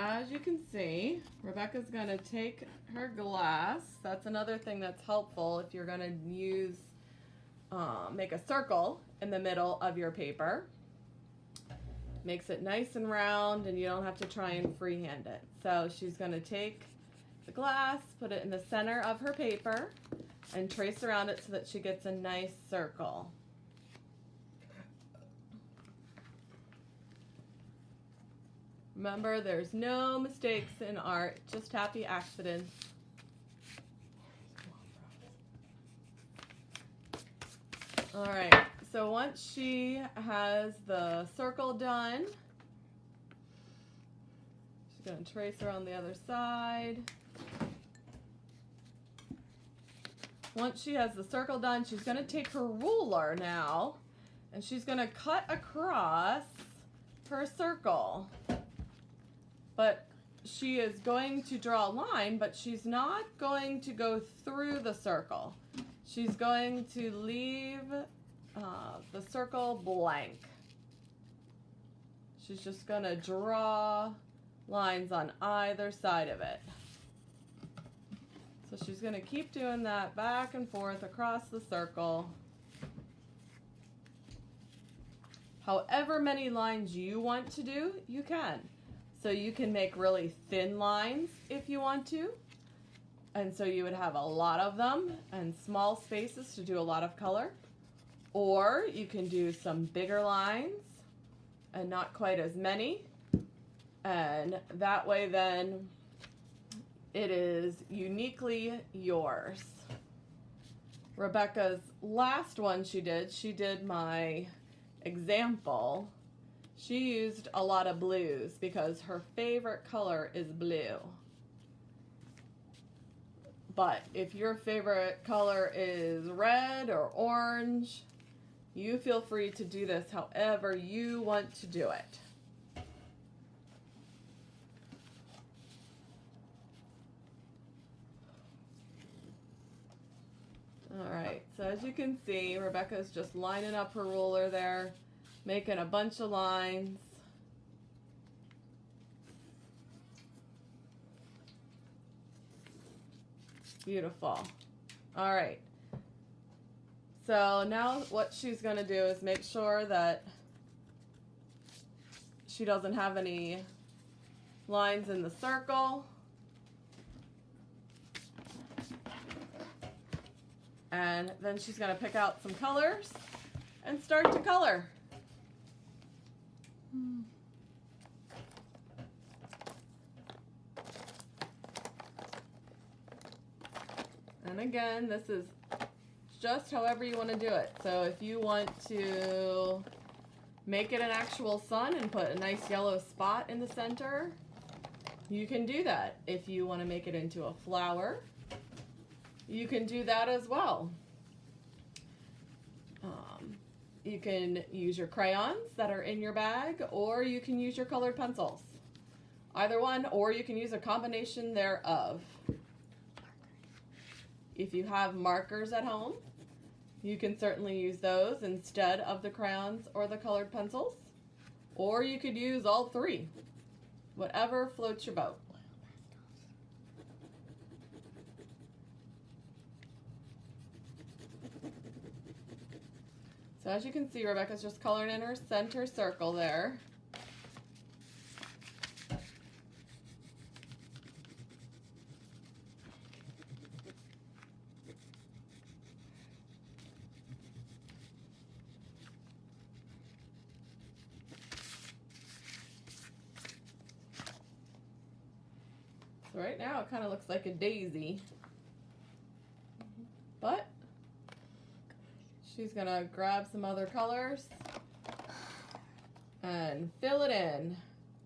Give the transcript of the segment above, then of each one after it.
as you can see, Rebecca's going to take her glass. That's another thing that's helpful if you're going to use, make a circle in the middle of your paper. Makes it nice and round and you don't have to try and freehand it. So she's going to take the glass, put it in the center of her paper, and trace around it so that she gets a nice circle. Remember, there's no mistakes in art, just happy accidents. All right, so once she has the circle done, she's going to trace around the other side. Once she has the circle done, she's going to take her ruler now, and she's going to cut across her circle. But she is going to draw a line, but she's not going to go through the circle. She's going to leave the circle blank. She's just going to draw lines on either side of it. So she's going to keep doing that back and forth across the circle. However many lines you want to do, you can. So you can make really thin lines if you want to. And so you would have a lot of them and small spaces to do a lot of color. Or you can do some bigger lines and not quite as many. And that way then it is uniquely yours. Rebecca's last one she did my example. She used a lot of blues because her favorite color is blue. But if your favorite color is red or orange, you feel free to do this however you want to do it. All right, so as you can see, Rebecca's just lining up her ruler there, making a bunch of lines. Beautiful. All right. So now what she's going to do is make sure that she doesn't have any lines in the circle. And then she's going to pick out some colors and start to color. And again, this is just however you want to do it. So if you want to make it an actual sun and put a nice yellow spot in the center, you can do that. If you want to make it into a flower, you can do that as well. You can use your crayons that are in your bag, or you can use your colored pencils. Either one, or you can use a combination thereof. If you have markers at home, you can certainly use those instead of the crayons or the colored pencils. Or you could use all three, whatever floats your boat. So as you can see, Rebecca's just coloring in her center circle there. So right now it kind of looks like a daisy, but she's gonna grab some other colors and fill it in.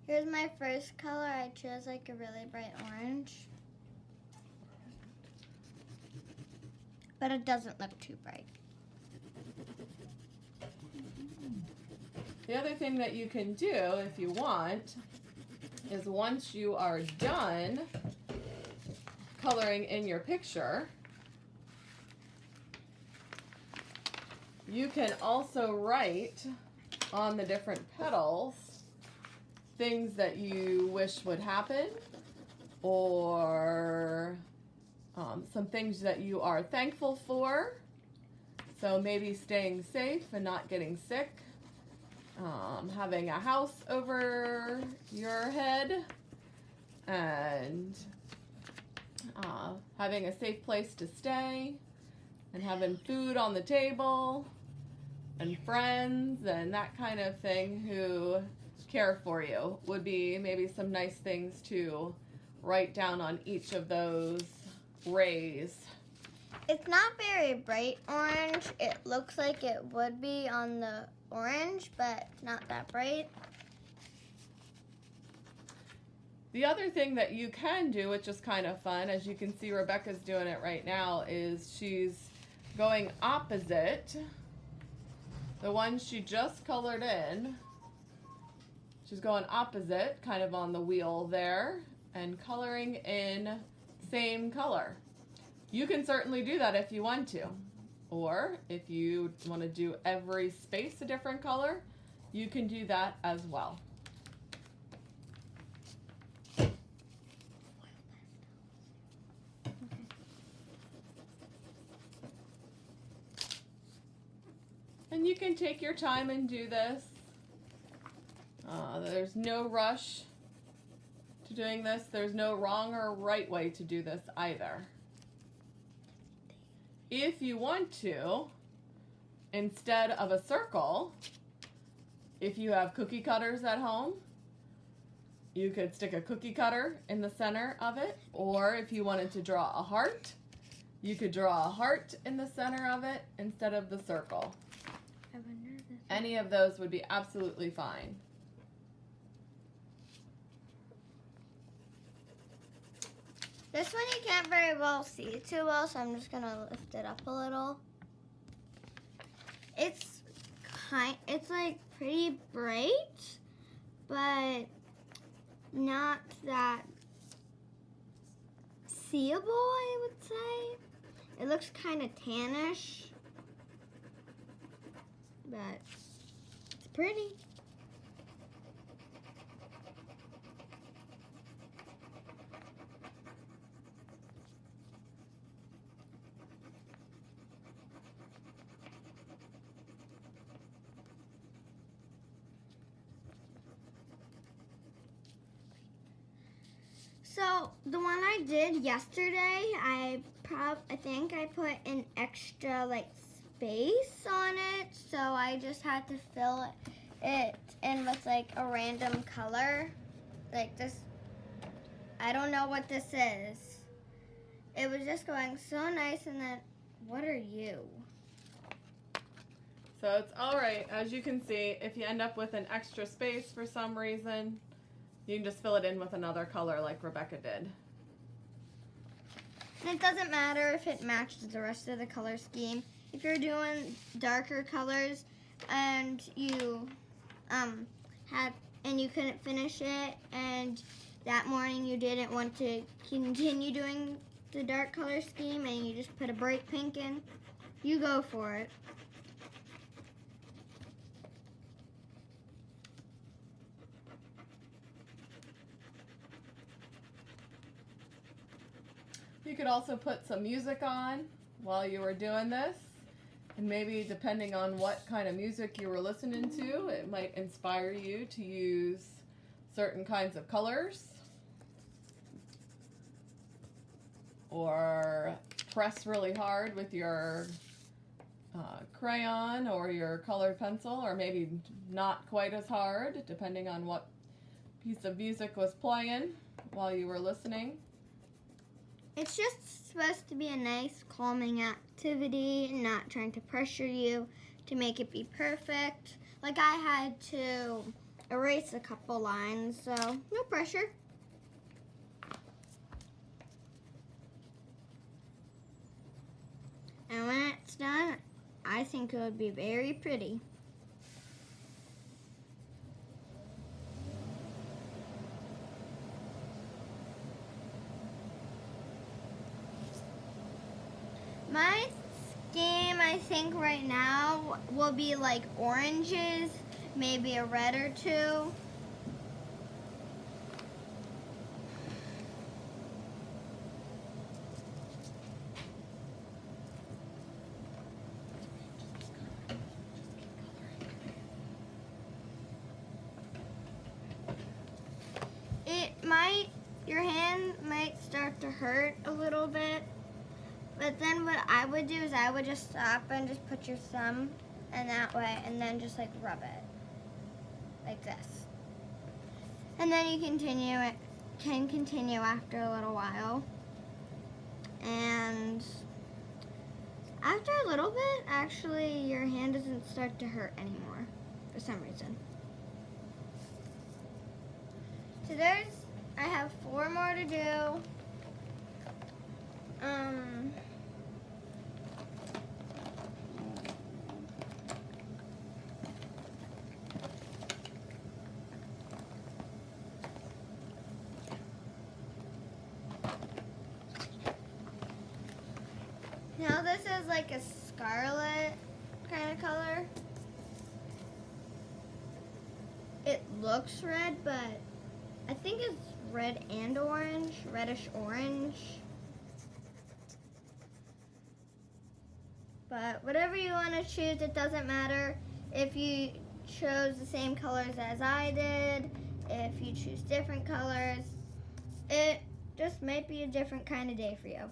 Here's my first color. I chose like a really bright orange. But it doesn't look too bright. The other thing that you can do if you want is once you are done coloring in your picture, you can also write on the different petals things that you wish would happen, or some things that you are thankful for. So maybe staying safe and not getting sick, having a house over your head, and having a safe place to stay, and having food on the table, and friends, and that kind of thing who care for you would be maybe some nice things to write down on each of those rays. It's not very bright orange. It looks like it would be on the orange, but it's not that bright. The other thing that you can do, which is kind of fun, as you can see Rebecca's doing it right now, is she's going opposite the one she just colored in. She's going opposite, kind of on the wheel there, and coloring in same color. You can certainly do that if you want to. Or if you want to do every space a different color, you can do that as well. And you can take your time and do this. There's no rush to doing this. There's no wrong or right way to do this either. If you want to, instead of a circle, if you have cookie cutters at home, you could stick a cookie cutter in the center of it. Or if you wanted to draw a heart, you could draw a heart in the center of it instead of the circle. Any of those would be absolutely fine. This one you can't very well see too well, so I'm just gonna lift it up a little. It's like pretty bright, but not that seeable, I would say. It looks kind of tannish, but it's pretty. So the one I did yesterday, I think I put an extra like space on it, so I just had to fill it in with like a random color, like this. I don't know what this is. It was just going so nice, and then what are you? So it's all right. As you can see, if you end up with an extra space for some reason, you can just fill it in with another color like Rebecca did. And it doesn't matter if it matches the rest of the color scheme. If you're doing darker colors and you you couldn't finish it, and that morning you didn't want to continue doing the dark color scheme and you just put a bright pink in, you go for it. You could also put some music on while you were doing this, and maybe depending on what kind of music you were listening to, it might inspire you to use certain kinds of colors, or press really hard with your crayon or your colored pencil, or maybe not quite as hard, depending on what piece of music was playing while you were listening. It's just supposed to be a nice calming activity, not trying to pressure you to make it be perfect. Like I had to erase a couple lines, so no pressure. And when it's done, I think it would be very pretty. My scheme, I think right now, will be like oranges, maybe a red or two. your hand might start to hurt a little bit, but then what I would do is I would just stop and just put your thumb in that way and then just like rub it like this. And then you can continue after a little while. And after a little bit, actually your hand doesn't start to hurt anymore for some reason. So I have 4 more to do. Now this is like a scarlet kind of color. It looks red, but I think it's red and orange, reddish orange. But whatever you want to choose, it doesn't matter. If you chose the same colors as I did, if you choose different colors, it just might be a different kind of day for you.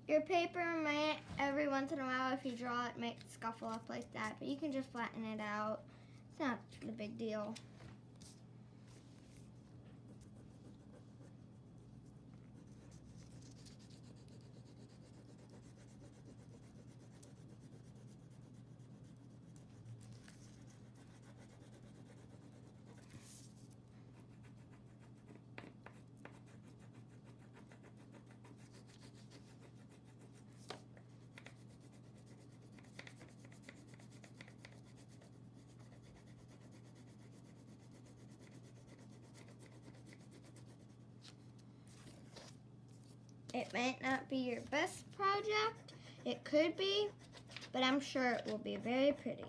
Your paper might, every once in a while, if you draw it, might scuffle up like that, but you can just flatten it out. It's not the big deal. It might not be your best project. It could be, but I'm sure it will be very pretty.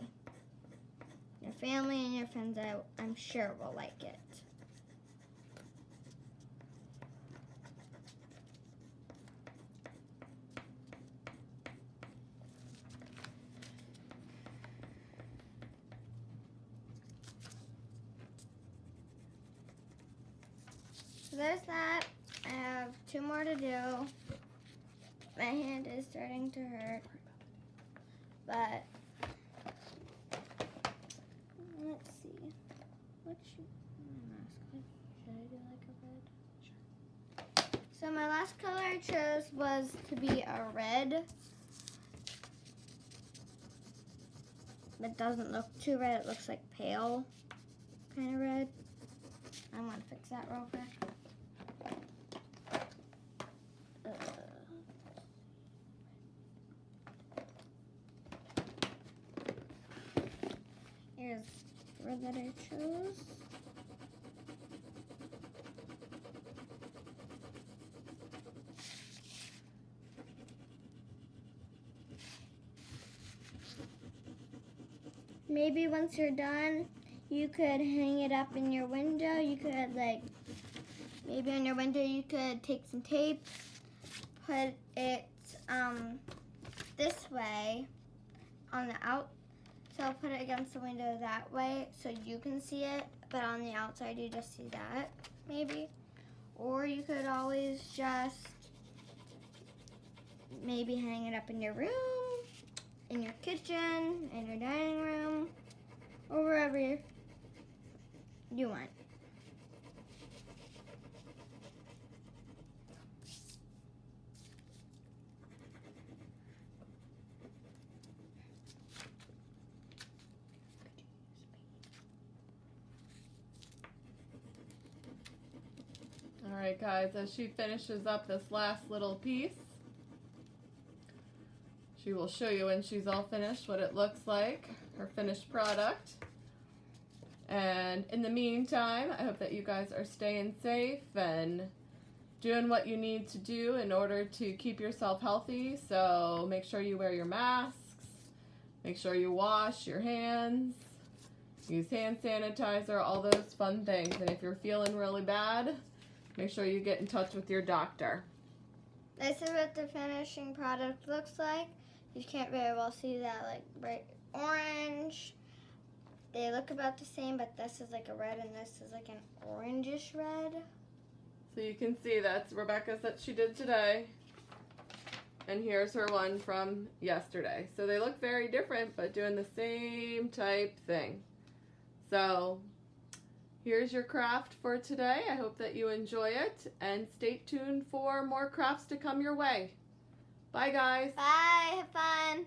Your family and your friends, I'm sure, will like it. So there's that. I have 2 more to do. My hand is starting to hurt, but let's see. What should I do like a red? Sure. So my last color I chose was to be a red. It doesn't look too red. It looks like pale kind of red. I'm gonna fix that real quick. Here's the red that I chose. Maybe once you're done, you could hang it up in your window. You could maybe on your window you could take some tape, put it this way on the out. So I'll put it against the window that way so you can see it, but on the outside you just see that, maybe. Or you could always just maybe hang it up in your room, in your kitchen, in your dining room, or wherever you want. Alright guys, as she finishes up this last little piece, she will show you when she's all finished what it looks like, her finished product. And in the meantime, I hope that you guys are staying safe and doing what you need to do in order to keep yourself healthy. So make sure you wear your masks, make sure you wash your hands, use hand sanitizer, all those fun things. And if you're feeling really bad, Make sure you get in touch with your doctor. This is what the finishing product looks like. You can't very well see that, like bright orange. They look about the same, but this is like a red and this is like an orangish red. So you can see that's Rebecca's that she did today. And here's her one from yesterday. So they look very different, but doing the same type thing. So here's your craft for today. I hope that you enjoy it, and stay tuned for more crafts to come your way. Bye, guys. Bye, have fun.